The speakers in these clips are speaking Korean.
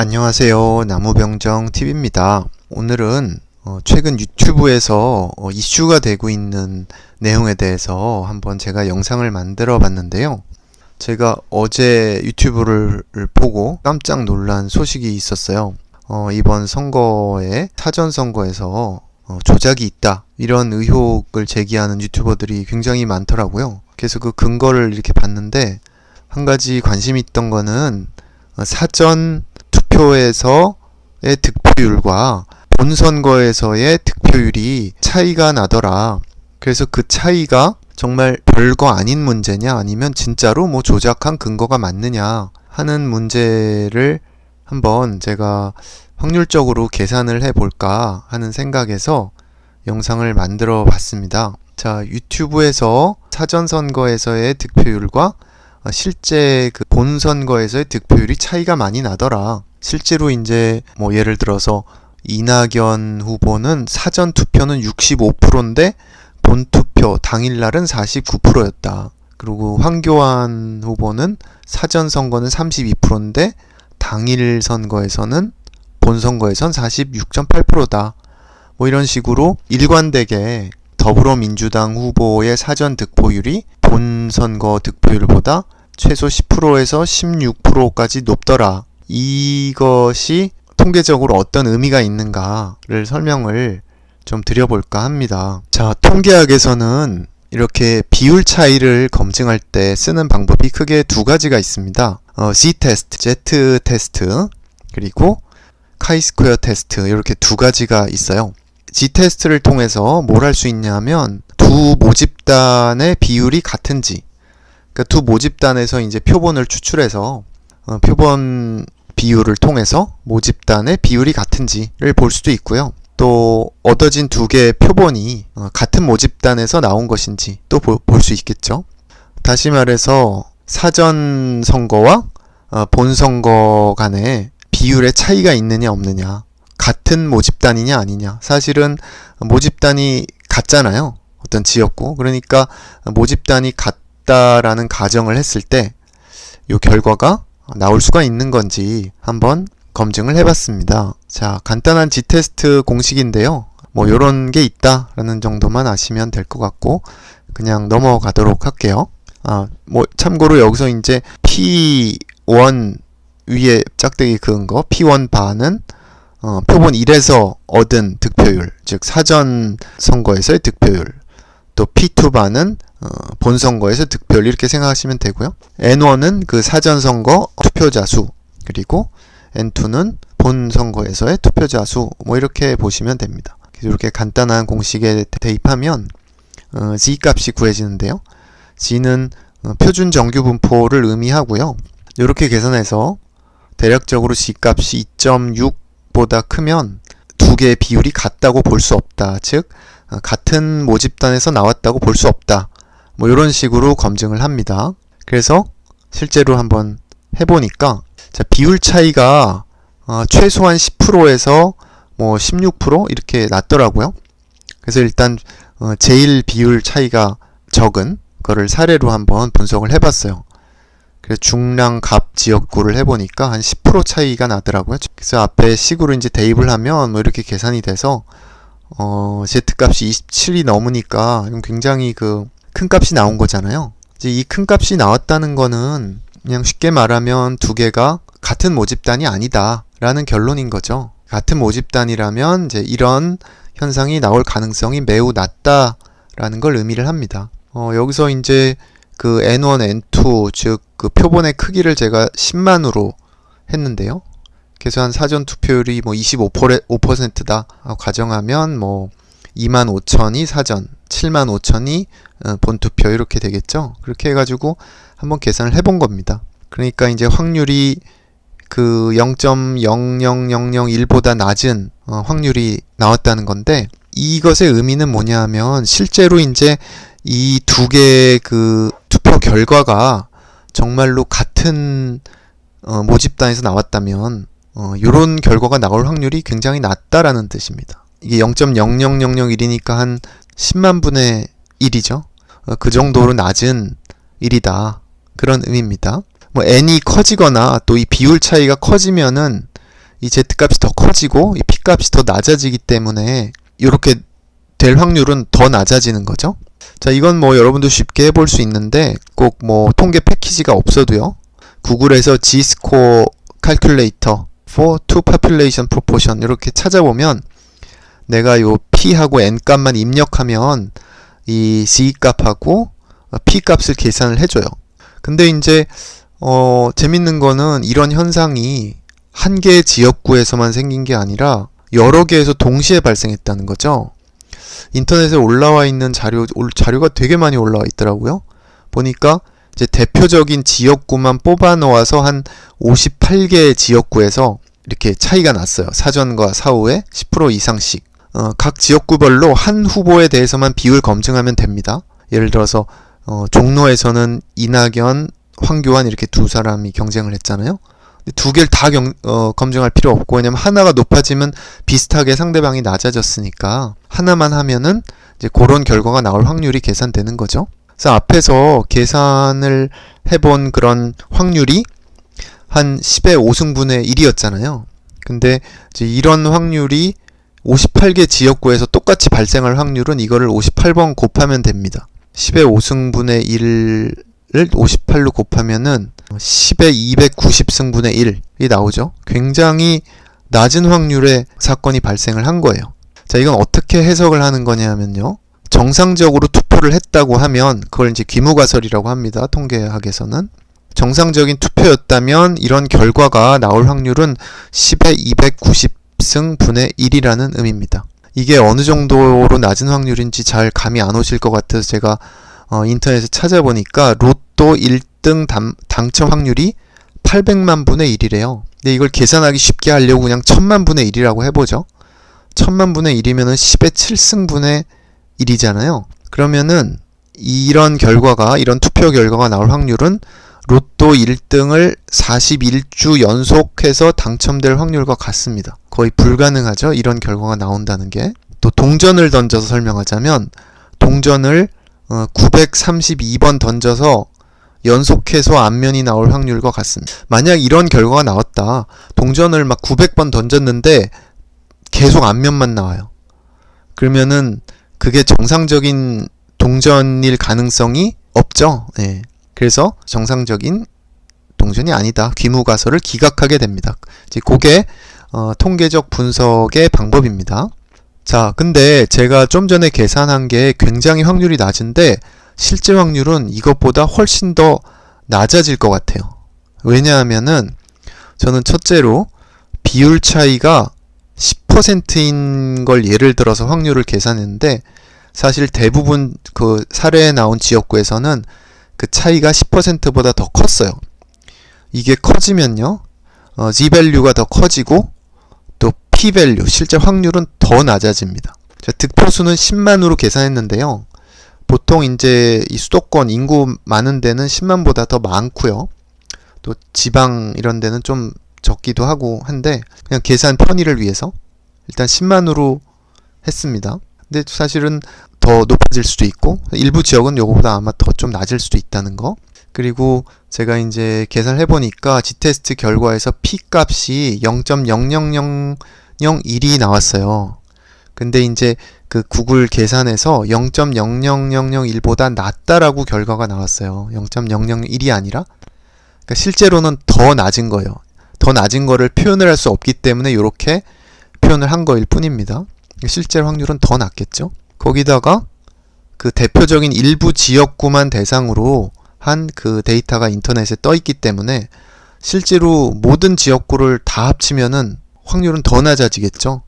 안녕하세요. 나무병정TV입니다. 오늘은 최근 유튜브에서 이슈가 되고 있는 내용에 대해서 한번 제가 영상을 만들어 봤는데요. 제가 어제 유튜브를 보고 깜짝 놀란 소식이 있었어요. 이번 선거에 사전선거에서 조작이 있다, 이런 의혹을 제기하는 유튜버들이 굉장히 많더라고요. 그래서 그 근거를 이렇게 봤는데, 한 가지 관심이 있던 거는 사전 투표에서의 득표율과 본선거에서의 득표율이 차이가 나더라. 그래서 그 차이가 정말 별거 아닌 문제냐, 아니면 진짜로 뭐 조작한 근거가 맞느냐 하는 문제를 한번 제가 확률적으로 계산을 해볼까 하는 생각에서 영상을 만들어 봤습니다. 자, 유튜브에서 사전선거에서의 득표율과 실제 그 본선거에서의 득표율이 차이가 많이 나더라. 실제로 이제 뭐 예를 들어서 이낙연 후보는 사전 투표는 65%인데 본투표 당일날은 49%였다. 그리고 황교안 후보는 사전 선거는 32%인데 당일 선거에서는 본선거에선 46.8%다. 뭐 이런 식으로 일관되게 더불어민주당 후보의 사전 득표율이 본선거 득표율보다 최소 10%에서 16%까지 높더라. 이것이 통계적으로 어떤 의미가 있는가를 설명을 좀 드려볼까 합니다. 자, 통계학에서는 이렇게 비율 차이를 검증할 때 쓰는 방법이 크게 두 가지가 있습니다. Z-테스트, Z-테스트, 그리고 카이-스퀘어 테스트, 이렇게 두 가지가 있어요. Z-테스트를 통해서 뭘 할 수 있냐면 두 모집단의 비율이 같은지, 그러니까 두 모집단에서 이제 표본을 추출해서 표본 비율을 통해서 모집단의 비율이 같은지를 볼 수도 있고요. 또 얻어진 두 개의 표본이 같은 모집단에서 나온 것인지 또 볼 수 있겠죠. 다시 말해서 사전 선거와 본 선거 간에 비율의 차이가 있느냐 없느냐, 같은 모집단이냐 아니냐. 사실은 모집단이 같잖아요, 어떤 지역구. 그러니까 모집단이 같다라는 가정을 했을 때 이 결과가 나올 수가 있는 건지 한번 검증을 해봤습니다. 자, 간단한 Z-테스트 공식인데요. 뭐 요런 게 있다라는 정도만 아시면 될 것 같고 그냥 넘어가도록 할게요. 뭐 참고로 여기서 이제 P1 위에 짝대기 그은 거, P1 바는 표본 1에서 얻은 득표율, 즉 사전 선거에서의 득표율. 또 P2 바는 본선거에서 득표율, 이렇게 생각하시면 되고요. N1은 그 사전 선거 투표자 수, 그리고 N2는 본선거에서의 투표자 수, 뭐 이렇게 보시면 됩니다. 이렇게 간단한 공식에 대입하면 Z 값이 구해지는데요. Z는 표준 정규 분포를 의미하고요. 이렇게 계산해서 대략적으로 Z 값이 2.6보다 크면 두 개의 비율이 같다고 볼 수 없다. 즉 같은 모집단에서 나왔다고 볼 수 없다. 뭐 이런 식으로 검증을 합니다. 그래서 실제로 한번 해보니까 자, 비율 차이가 최소한 10%에서 뭐 16% 이렇게 났더라고요. 그래서 일단 제일 비율 차이가 적은 거를 사례로 한번 분석을 해봤어요. 그래서 중랑 갑 지역구를 해보니까 한 10% 차이가 나더라고요. 그래서 앞에 식으로 이제 대입을 하면 뭐 이렇게 계산이 돼서 Z값이 27이 넘으니까 굉장히 큰 값이 나온 거잖아요. 이제 이 큰 값이 나왔다는 거는 그냥 쉽게 말하면 두 개가 같은 모집단이 아니다 라는 결론인 거죠. 같은 모집단이라면 이제 이런 현상이 나올 가능성이 매우 낮다라는 걸 의미를 합니다. 여기서 이제 그 N1, N2, 즉 그 표본의 크기를 제가 10만으로 했는데요. 그래서 한 사전 투표율이 뭐 25%다 가정하면 뭐 25,000이 사전, 75,000이 본투표, 이렇게 되겠죠. 그렇게 해가지고 한번 계산을 해본 겁니다. 그러니까 이제 확률이 그 0.00001보다 낮은 확률이 나왔다는 건데, 이것의 의미는 뭐냐 하면 실제로 이제 이 두 개의 그 투표 결과가 정말로 같은 모집단에서 나왔다면 요런 결과가 나올 확률이 굉장히 낮다라는 뜻입니다. 이게 0.00001이니까 한 10만 분의 1이죠. 그 정도로 낮은 일이다, 그런 의미입니다. 뭐 n이 커지거나 또 이 비율 차이가 커지면은 이 Z값이 더 커지고 이 P값이 더 낮아지기 때문에 이렇게 될 확률은 더 낮아지는 거죠. 자, 이건 뭐 여러분도 쉽게 해볼 수 있는데 꼭 뭐 통계 패키지가 없어도요. 구글에서 G-score calculator for two population proportion 이렇게 찾아보면 내가 요 P하고 N 값만 입력하면 이 Z 값하고 P 값을 계산을 해줘요. 근데 이제 재밌는 거는 이런 현상이 한 개의 지역구에서만 생긴 게 아니라 여러 개에서 동시에 발생했다는 거죠. 인터넷에 올라와 있는 자료가 되게 많이 올라와 있더라고요. 보니까 이제 대표적인 지역구만 뽑아 놓아서 한 58개의 지역구에서 이렇게 차이가 났어요. 사전과 사후에 10% 이상씩. 각 지역구별로 한 후보에 대해서만 비율 검증하면 됩니다. 예를 들어서 종로에서는 이낙연, 황교안 이렇게 두 사람이 경쟁을 했잖아요. 두 개를 다 검증할 필요 없고, 왜냐면 하나가 높아지면 비슷하게 상대방이 낮아졌으니까 하나만 하면은 이제 그런 결과가 나올 확률이 계산되는 거죠. 그래서 앞에서 계산을 해본 그런 확률이 한 10의 5승분의 1이었잖아요. 근데 이제 이런 확률이 58개 지역구에서 똑같이 발생할 확률은 이거를 58번 곱하면 됩니다. 10의 5승분의 1을 58로 곱하면은 10의 290승분의 1이 나오죠. 굉장히 낮은 확률의 사건이 발생을 한 거예요. 자, 이건 어떻게 해석을 하는 거냐면요. 정상적으로 투표를 했다고 하면 그걸 이제 귀무가설이라고 합니다. 통계학에서는. 정상적인 투표였다면 이런 결과가 나올 확률은 10의 290승분의 1이라는 의미입니다. 이게 어느 정도로 낮은 확률인지 잘 감이 안 오실 것 같아서 제가 인터넷에 찾아보니까 로또 1등 당첨 확률이 800만 분의 1이래요. 근데 이걸 계산하기 쉽게 하려고 그냥 1000만 분의 1이라고 해보죠. 1000만 분의 1이면은 10의 7승분의 1이잖아요. 그러면은 이런 투표 결과가 나올 확률은 로또 1등을 41주 연속해서 당첨될 확률과 같습니다. 거의 불가능하죠. 이런 결과가 나온다는 게. 또 동전을 던져서 설명하자면 동전을 932번 던져서 연속해서 앞면이 나올 확률과 같습니다. 만약 이런 결과가 나왔다. 동전을 막 900번 던졌는데 계속 앞면만 나와요. 그러면은 그게 정상적인 동전일 가능성이 없죠. 네. 그래서 정상적인 동전이 아니다. 귀무가설을 기각하게 됩니다. 이제 그게 통계적 분석의 방법입니다. 자, 근데 제가 좀 전에 계산한 게 굉장히 확률이 낮은데 실제 확률은 이것보다 훨씬 더 낮아질 것 같아요. 왜냐하면은 저는 첫째로 비율 차이가 10%인 걸 예를 들어서 확률을 계산했는데 사실 대부분 그 사례에 나온 지역구에서는 그 차이가 10%보다 더 컸어요. 이게 커지면요, Z-밸류가 더 커지고 또 P-밸류, 실제 확률은 더 낮아집니다. 자, 득표수는 10만으로 계산했는데요. 보통 이제 이 수도권 인구 많은 데는 10만보다 더 많고요. 또 지방 이런 데는 좀 적기도 하고 한데 그냥 계산 편의를 위해서 일단 10만으로 했습니다. 근데 사실은 더 높아질 수도 있고 일부 지역은 요거보다 아마 더 좀 낮을 수도 있다는 거. 그리고 제가 이제 계산을 해보니까 G테스트 결과에서 P값이 0.00001이 나왔어요. 근데 이제 그 구글 계산에서 0.00001보다 낮다라고 결과가 나왔어요. 0.001이 아니라. 그러니까 실제로는 더 낮은 거예요. 더 낮은 거를 표현을 할 수 없기 때문에 이렇게 표현을 한 거일 뿐입니다. 실제 확률은 더 낮겠죠. 거기다가 그 대표적인 일부 지역구만 대상으로 한 그 데이터가 인터넷에 떠 있기 때문에 실제로 모든 지역구를 다 합치면은 확률은 더 낮아지겠죠.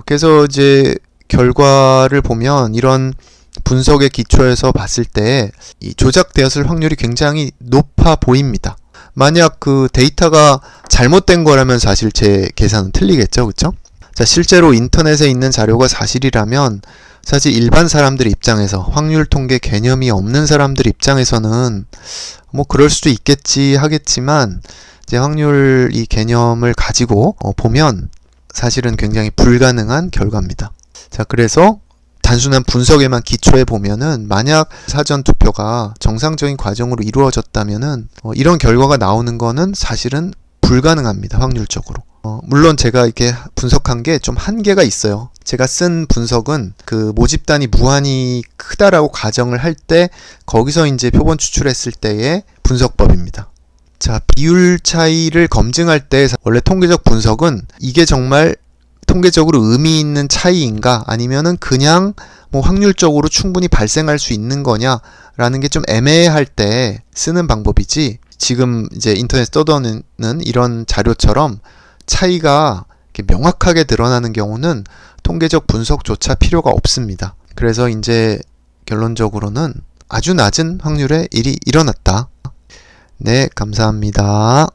그래서 이제 결과를 보면 이런 분석의 기초에서 봤을 때 이 조작되었을 확률이 굉장히 높아 보입니다. 만약 그 데이터가 잘못된 거라면 사실 제 계산은 틀리겠죠. 그쵸? 자, 실제로 인터넷에 있는 자료가 사실이라면 사실 일반 사람들 입장에서 확률 통계 개념이 없는 사람들 입장에서는 뭐 그럴 수도 있겠지 하겠지만 이제 확률 이 개념을 가지고 보면 사실은 굉장히 불가능한 결과입니다. 자, 그래서 단순한 분석에만 기초해 보면은 만약 사전 투표가 정상적인 과정으로 이루어졌다면은 이런 결과가 나오는 거는 사실은 불가능합니다. 확률적으로. 물론 제가 이렇게 분석한 게 좀 한계가 있어요. 제가 쓴 분석은 그 모집단이 무한히 크다라고 가정을 할 때 거기서 이제 표본 추출했을 때의 분석법입니다. 자, 비율 차이를 검증할 때 원래 통계적 분석은 이게 정말 통계적으로 의미 있는 차이인가 아니면은 그냥 뭐 확률적으로 충분히 발생할 수 있는 거냐라는 게 좀 애매할 때 쓰는 방법이지, 지금 이제 인터넷에 떠도는 이런 자료처럼 차이가 이렇게 명확하게 드러나는 경우는 통계적 분석조차 필요가 없습니다. 그래서 이제 결론적으로는 아주 낮은 확률의 일이 일어났다. 네, 감사합니다.